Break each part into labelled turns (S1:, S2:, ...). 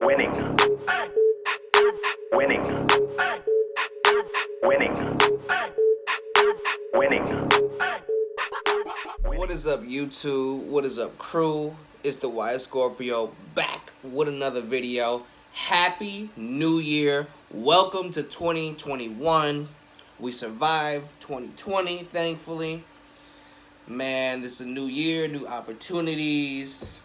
S1: Winning. Winning. Winning. Winning.
S2: What is up, YouTube? What is up, crew? It's the White Scorpio back with another video. Happy New Year. Welcome to 2021. We survived 2020, thankfully. Man, this is a new year, new opportunities,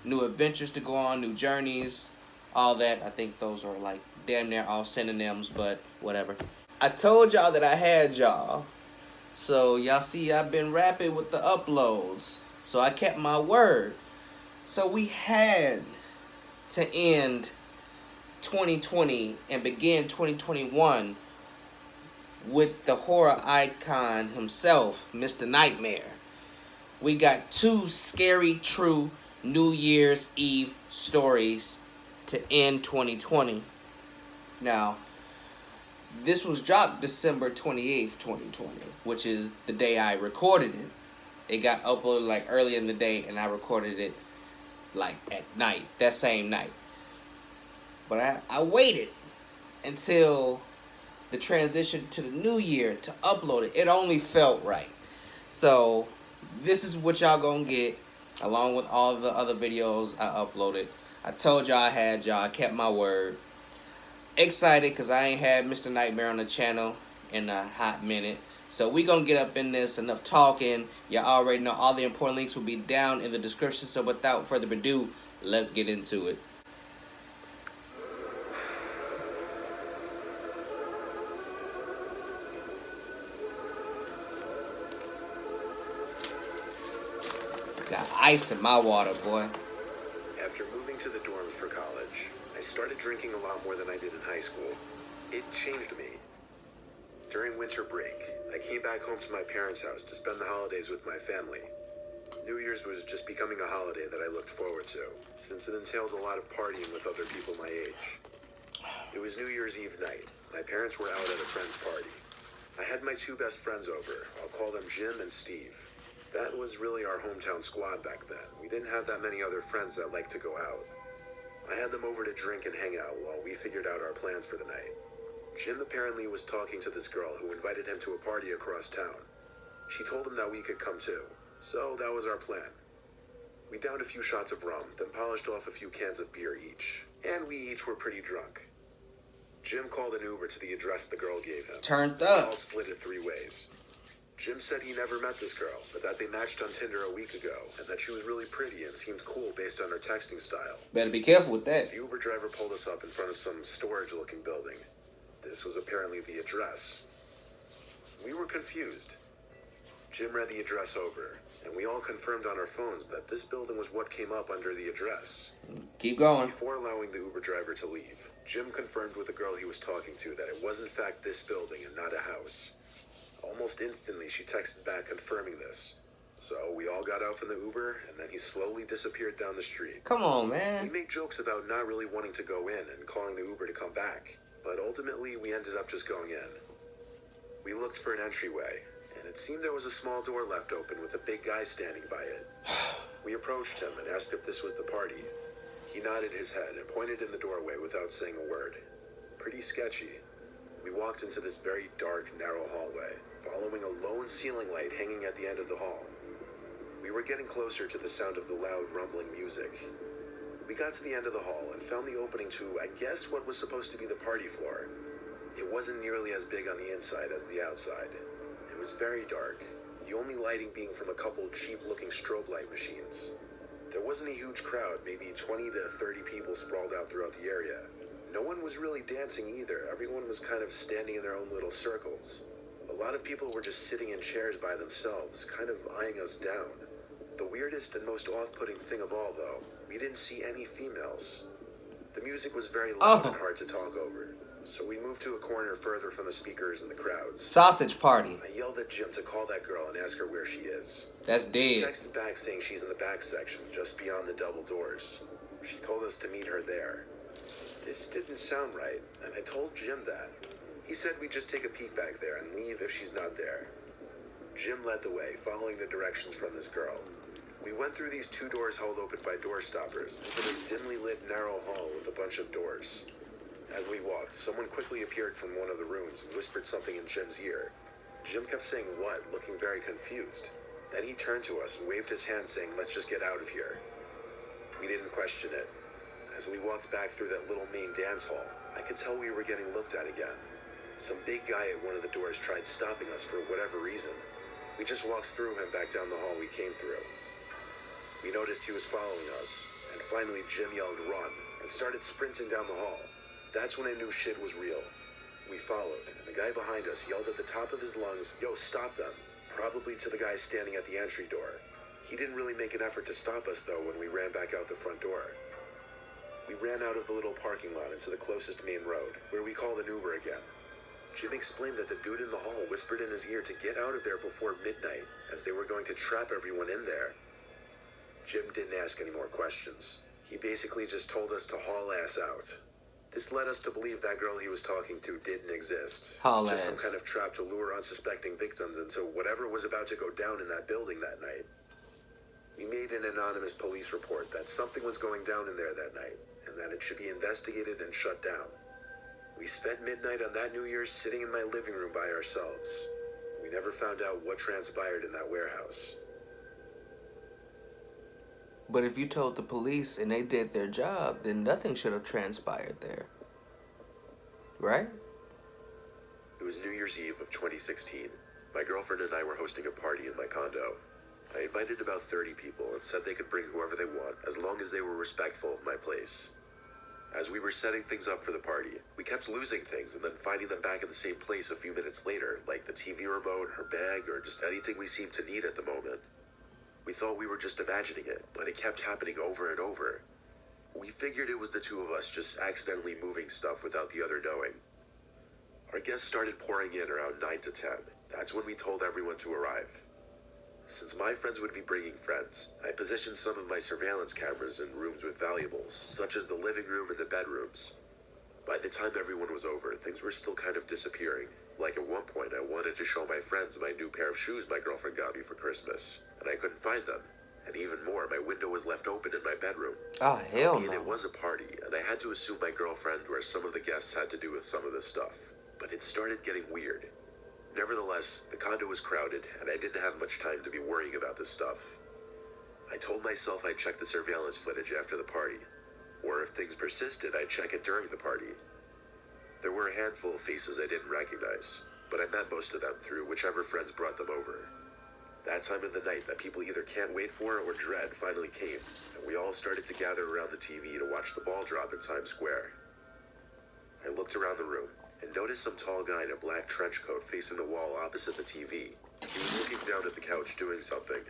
S2: new adventures to go on, new journeys, all that. I think those are like damn near all synonyms, but whatever. I told y'all that I had y'all. So y'all see I've been rapid with the uploads. So I kept my word. So we had to end 2020 and begin 2021 with the horror icon himself, Mr. Nightmare. We got two scary, true New Year's Eve stories to end 2020. Now, this was dropped December 28th, 2020, which is the day I recorded it. It got uploaded like early in the day, and I recorded it like at night, that same night. But I waited until the transition to the new year to upload it. It only felt right. So this is what y'all gonna get, along with all the other videos I uploaded. I told y'all I had y'all, I kept my word. Excited because I ain't had Mr. Nightmare on the channel in a hot minute. So we gonna get up in this, enough talking. Y'all already know all the important links will be down in the description. So without further ado, let's get into it. Got ice in my water, boy.
S3: After moving to the dorms for college, I started drinking a lot more than I did in high school. It changed me. During winter break, I came back home to my parents' house to spend the holidays with my family. New Year's was just becoming a holiday that I looked forward to, since it entailed a lot of partying with other people my age. It was New Year's Eve night. My parents were out at a friend's party. I had my two best friends over. I'll call them Jim and Steve. That was really our hometown squad back then. We didn't have that many other friends that liked to go out. I had them over to drink and hang out while we figured out our plans for the night. Jim apparently was talking to this girl who invited him to a party across town. She told him that we could come too, so that was our plan. We downed a few shots of rum, then polished off a few cans of beer each, and we each were pretty drunk. Jim called an Uber to the address the girl gave him.
S2: Turned
S3: We
S2: up.
S3: all split it 3 ways. Jim said he never met this girl, but that they matched on Tinder a week ago, and that she was really pretty and seemed cool based on her texting style.
S2: Better be careful with that.
S3: The Uber driver pulled us up in front of some storage-looking building. This was apparently the address. We were confused. Jim read the address over, and we all confirmed on our phones that this building was what came up under the address.
S2: Keep going.
S3: Before allowing the Uber driver to leave, Jim confirmed with the girl he was talking to that it was in fact this building and not a house. Almost instantly, she texted back confirming this. So we all got out from the Uber, and then he slowly disappeared down the street.
S2: Come on,
S3: We
S2: man.
S3: made jokes about not really wanting to go in and calling the Uber to come back, but ultimately we ended up just going in. We looked for an entryway, and it seemed there was a small door left open with a big guy standing by it. We approached him and asked if this was the party. He nodded his head and pointed in the doorway without saying a word. Pretty sketchy. We walked into this very dark, narrow hallway, following a lone ceiling light hanging at the end of the hall. We were getting closer to the sound of the loud, rumbling music. We got to the end of the hall and found the opening to, I guess, what was supposed to be the party floor. It wasn't nearly as big on the inside as the outside. It was very dark, the only lighting being from a couple cheap-looking strobe light machines. There wasn't a huge crowd, maybe 20 to 30 people sprawled out throughout the area. No one was really dancing either. Everyone was kind of standing in their own little circles. A lot of people were just sitting in chairs by themselves, kind of eyeing us down. The weirdest and most off-putting thing of all, though, we didn't see any females. The music was very loud and hard to talk over, so we moved to a corner further from the speakers and the crowds.
S2: Sausage party.
S3: I yelled at Jim to call that girl and ask her where she is.
S2: That's
S3: She
S2: dead.
S3: texted back saying she's in the back section, just beyond the double doors. She told us to meet her there. This didn't sound right, and I told Jim that. He said we'd just take a peek back there and leave if she's not there. Jim led the way, following the directions from this girl. We went through these two doors held open by door stoppers into this dimly lit narrow hall with a bunch of doors. As we walked, someone quickly appeared from one of the rooms and whispered something in Jim's ear. Jim kept saying what, looking very confused. Then he turned to us and waved his hand saying, "Let's just get out of here." We didn't question it. As we walked back through that little main dance hall, I could tell we were getting looked at again. Some big guy at one of the doors tried stopping us for whatever reason. We just walked through him back down the hall we came through. We noticed he was following us, and finally Jim yelled, "Run," and started sprinting down the hall. That's when I knew shit was real. We followed, and the guy behind us yelled at the top of his lungs, "Yo, stop them," probably to the guy standing at the entry door. He didn't really make an effort to stop us, though, when we ran back out the front door. We ran out of the little parking lot into the closest main road, where we called an Uber again. Jim explained that the dude in the hall whispered in his ear to get out of there before midnight, as they were going to trap everyone in there. Jim didn't ask any more questions. He basically just told us to haul ass out. This led us to believe that girl he was talking to didn't exist.
S2: Haul
S3: Just
S2: ass.
S3: some kind of trap to lure unsuspecting victims into whatever was about to go down in that building that night. We made an anonymous police report that something was going down in there that night, and that it should be investigated and shut down. We spent midnight on that New Year's sitting in my living room by ourselves. We never found out what transpired in that warehouse.
S2: But if you told the police and they did their job, then nothing should have transpired there. Right?
S3: It was New Year's Eve of 2016. My girlfriend and I were hosting a party in my condo. I invited about 30 people and said they could bring whoever they want, as long as they were respectful of my place. As we were setting things up for the party, we kept losing things and then finding them back in the same place a few minutes later, like the TV remote, her bag, or just anything we seemed to need at the moment. We thought we were just imagining it, but it kept happening over and over. We figured it was the two of us just accidentally moving stuff without the other knowing. Our guests started pouring in around 9 to 10. That's when we told everyone to arrive. Since my friends would be bringing friends, I positioned some of my surveillance cameras in rooms with valuables, such as the living room and the bedrooms. By the time everyone was over, things were still kind of disappearing. Like at one point, I wanted to show my friends my new pair of shoes my girlfriend got me for Christmas, and I couldn't find them. And even more, my window was left open in my bedroom.
S2: Oh, hell
S3: I mean,
S2: no.
S3: it was a party, and I had to assume my girlfriend or some of the guests had to do with some of this stuff. But it started getting weird. Nevertheless, the condo was crowded, and I didn't have much time to be worrying about this stuff. I told myself I'd check the surveillance footage after the party, or if things persisted, I'd check it during the party. There were a handful of faces I didn't recognize, but I met most of them through whichever friends brought them over. That time of the night that people either can't wait for or dread finally came, and we all started to gather around the TV to watch the ball drop in Times Square. I looked around the room and noticed some tall guy in a black trench coat facing the wall opposite the TV. He was looking down at the couch doing something.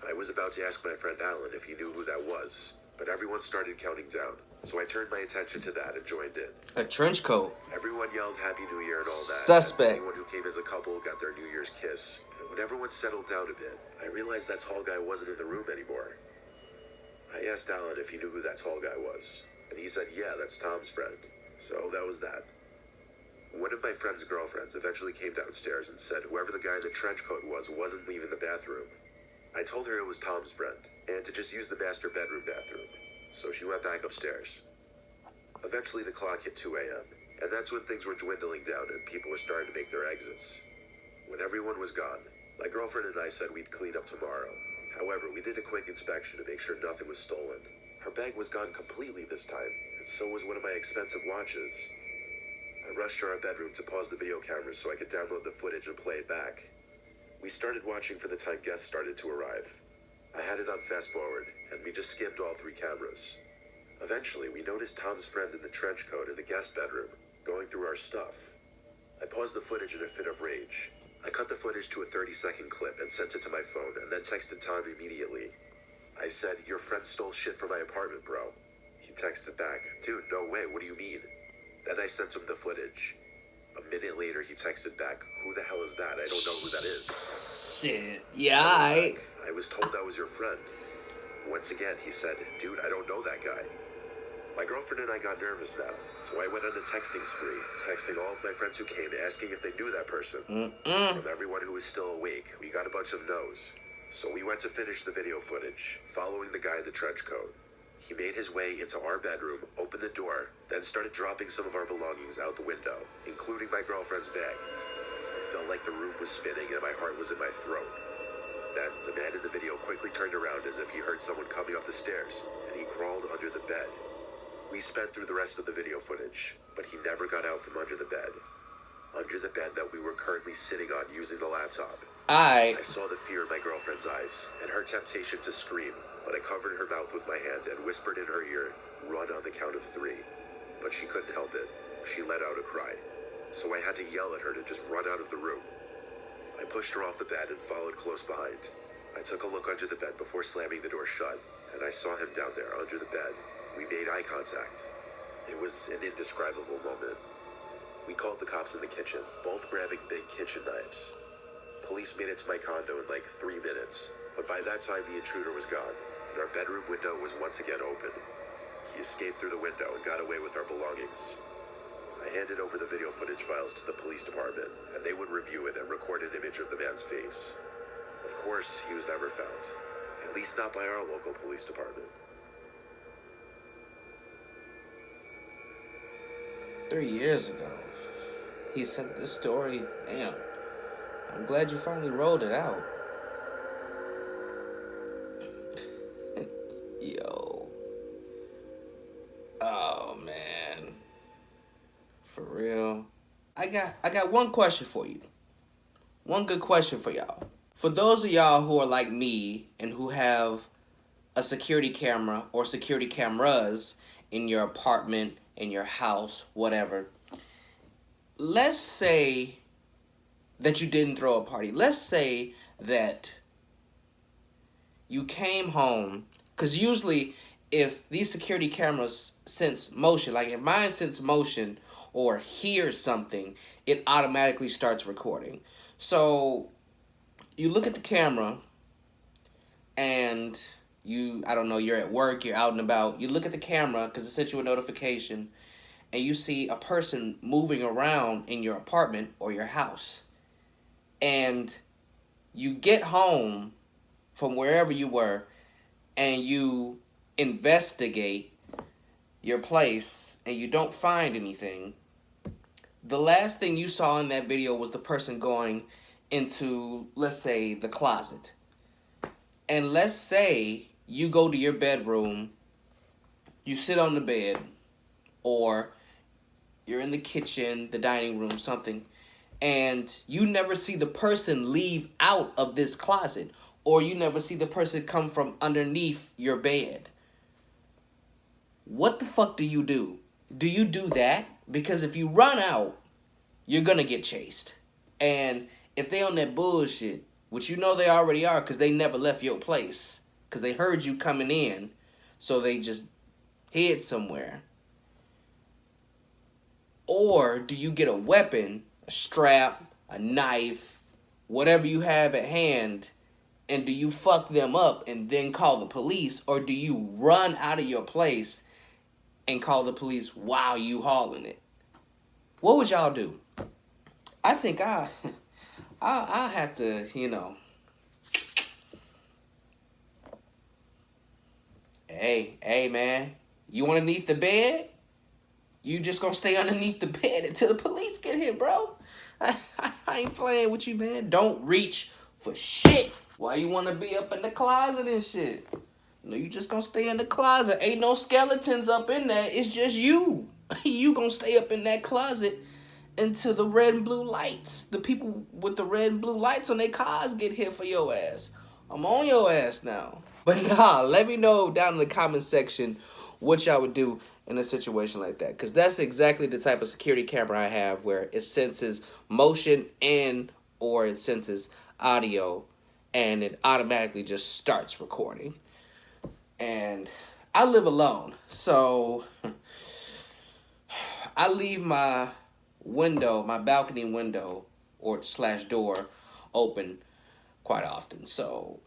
S3: I was about to ask my friend Alan if he knew who that was, but everyone started counting down, so I turned my attention to that and joined in.
S2: A trench coat.
S3: Everyone yelled Happy New Year and all that.
S2: Suspect.
S3: Anyone who came as a couple got their New Year's kiss. And when everyone settled down a bit, I realized that tall guy wasn't in the room anymore. I asked Alan if he knew who that tall guy was, and he said, yeah, that's Tom's friend. So that was that. One of my friend's girlfriends eventually came downstairs and said whoever the guy in the trench coat was wasn't leaving the bathroom. I told her it was Tom's friend, and to just use the master bedroom bathroom. So she went back upstairs. Eventually the clock hit 2 a.m., and that's when things were dwindling down and people were starting to make their exits. When everyone was gone, my girlfriend and I said we'd clean up tomorrow. However, we did a quick inspection to make sure nothing was stolen. Her bag was gone completely this time, and so was one of my expensive watches. I rushed to our bedroom to pause the video cameras so I could download the footage and play it back. We started watching for the time guests started to arrive. I had it on fast forward, and we just skimmed all 3 cameras. Eventually, we noticed Tom's friend in the trench coat in the guest bedroom, going through our stuff. I paused the footage in a fit of rage. I cut the footage to a 30-second clip and sent it to my phone, and then texted Tom immediately. I said, your friend stole shit from my apartment, bro. He texted back, dude, no way, what do you mean? Then I sent him the footage. A minute later, he texted back, who the hell is that? I don't know who that is.
S2: Shit. Yeah, I.
S3: I was told that was your friend. Once again, he said, dude, I don't know that guy. My girlfriend and I got nervous now, so I went on a texting spree, texting all of my friends who came, asking if they knew that person. From everyone who was still awake, we got a bunch of no's. So we went to finish the video footage, following the guy in the trench coat. He made his way into our bedroom, opened the door, then started dropping some of our belongings out the window, including my girlfriend's bag. I felt like the room was spinning and my heart was in my throat. Then the man in the video quickly turned around as if he heard someone coming up the stairs, and he crawled under the bed. We sped through the rest of the video footage, but he never got out from under the bed. Under the bed that we were currently sitting on using the laptop. I saw the fear in my girlfriend's eyes, and her temptation to scream, but I covered her mouth with my hand and whispered in her ear, "Run on the count of 3. But she couldn't help it. She let out a cry. So I had to yell at her to just run out of the room. I pushed her off the bed and followed close behind. I took a look under the bed before slamming the door shut, and I saw him down there under the bed. We made eye contact. It was an indescribable moment. We called the cops in the kitchen, both grabbing big kitchen knives. Police made it to my condo in like 3 minutes, but by that time the intruder was gone, and our bedroom window was once again open. He escaped through the window and got away with our belongings. I handed over the video footage files to the police department, and they would review it and record an image of the man's face. Of course, he was never found, at least not by our local police department.
S2: 3 years ago, he sent this story. Damn. I'm glad you finally rolled it out. Yo. Oh, man. For real. I got one question for you. One good question for y'all. For those of y'all who are like me and who have a security camera or security cameras in your apartment, in your house, whatever. Let's say that you didn't throw a party. Let's say that you came home, because usually if these security cameras sense motion, like if mine sense motion or hears something, it automatically starts recording. So you look at the camera and I don't know, you're at work, you're out and about, you look at the camera because it sent you a notification, and you see a person moving around in your apartment or your house. And you get home from wherever you were and you investigate your place and you don't find anything. The last thing you saw in that video was the person going into, let's say, the closet. And let's say you go to your bedroom, you sit on the bed, or you're in the kitchen, the dining room, something, and you never see the person leave out of this closet, or you never see the person come from underneath your bed. What the fuck do you do? Do you do that? Because if you run out, you're gonna get chased. And if they on that bullshit, which you know they already are because they never left your place, because they heard you coming in, so they just hid somewhere. Or do you get a weapon, a strap, a knife, whatever you have at hand, and do you fuck them up and then call the police? Or do you run out of your place and call the police while you hauling it? What would y'all do? I think I have to, Hey, man, you underneath the bed? You just gonna stay underneath the bed until the police get here, bro. I ain't playing with you, man. Don't reach for shit. Why you wanna be up in the closet and shit? No, you just gonna stay in the closet. Ain't no skeletons up in there. It's just you. You gonna stay up in that closet until the red and blue lights, the people with the red and blue lights on their cars get here for your ass. I'm on your ass now. But nah, let me know down in the comment section what y'all would do in a situation like that. Because that's exactly the type of security camera I have, where it senses motion and or it senses audio and it automatically just starts recording. And I live alone, so I leave my window, my balcony window or / door open quite often. So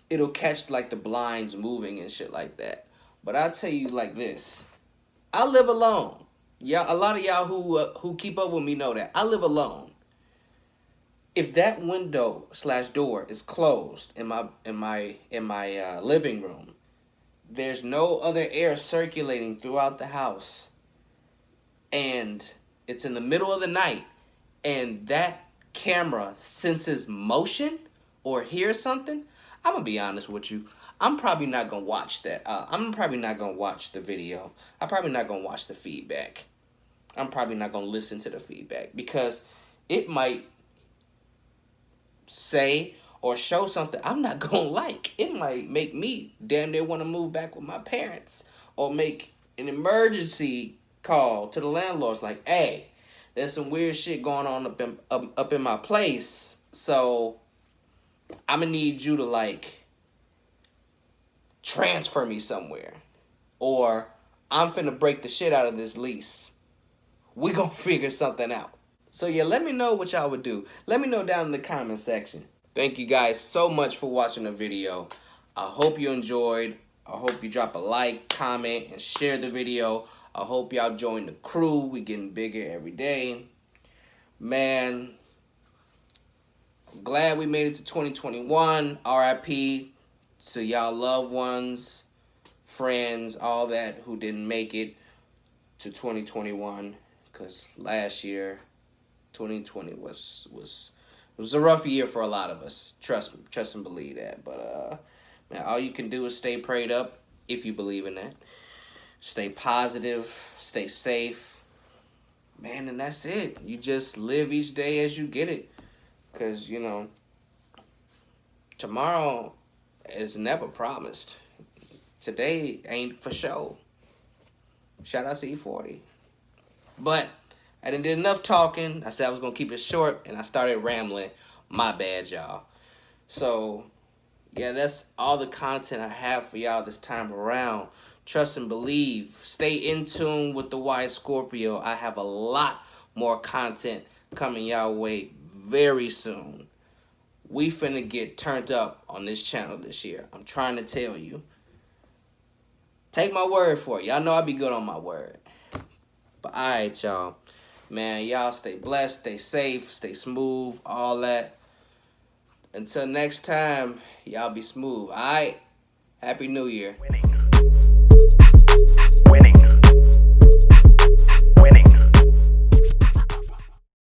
S2: it'll catch like the blinds moving and shit like that. But I'll tell you like this. I live alone. Yeah, a lot of y'all who keep up with me know that. I live alone. if that window / door is closed in my living room, there's no other air circulating throughout the house, and it's in the middle of the night, and that camera senses motion or hears something, I'm gonna be honest with you. I'm probably not gonna watch that. I'm probably not gonna watch the video. I'm probably not gonna watch the feedback. I'm probably not gonna listen to the feedback because it might say or show something I'm not gonna like. It might make me damn near want to move back with my parents or make an emergency call to the landlords like, hey, there's some weird shit going on up in my place, so I'm gonna need you to like transfer me somewhere, or I'm finna break the shit out of this lease. We gonna figure something out. So yeah, let me know what y'all would do. Let me know down in the comment section. Thank you guys so much for watching the video. I hope you enjoyed. I hope you drop a like, comment, and share the video. I hope y'all join the crew. We getting bigger every day. Man, I'm glad we made it to 2021. RIP to y'all loved ones, friends, all that who didn't make it to 2021. Because last year, 2020 was a rough year for a lot of us. Trust and believe that. But man, all you can do is stay prayed up if you believe in that. Stay positive, stay safe. Man, and that's it. You just live each day as you get it. Because, you know, tomorrow is never promised. Today ain't for sure. Shout out to E40. But I done did enough talking. I said I was going to keep it short, and I started rambling. My bad, y'all. So, yeah, that's all the content I have for y'all this time around. Trust and believe. Stay in tune with the Wise Scorpio. I have a lot more content coming y'all way very soon. We finna get turned up on this channel this year. I'm trying to tell you. Take my word for it. Y'all know I be good on my word. But alright, y'all. Man, y'all stay blessed, stay safe, stay smooth, all that. Until next time, y'all be smooth. Alright? Happy New Year.
S1: Winning. Winning.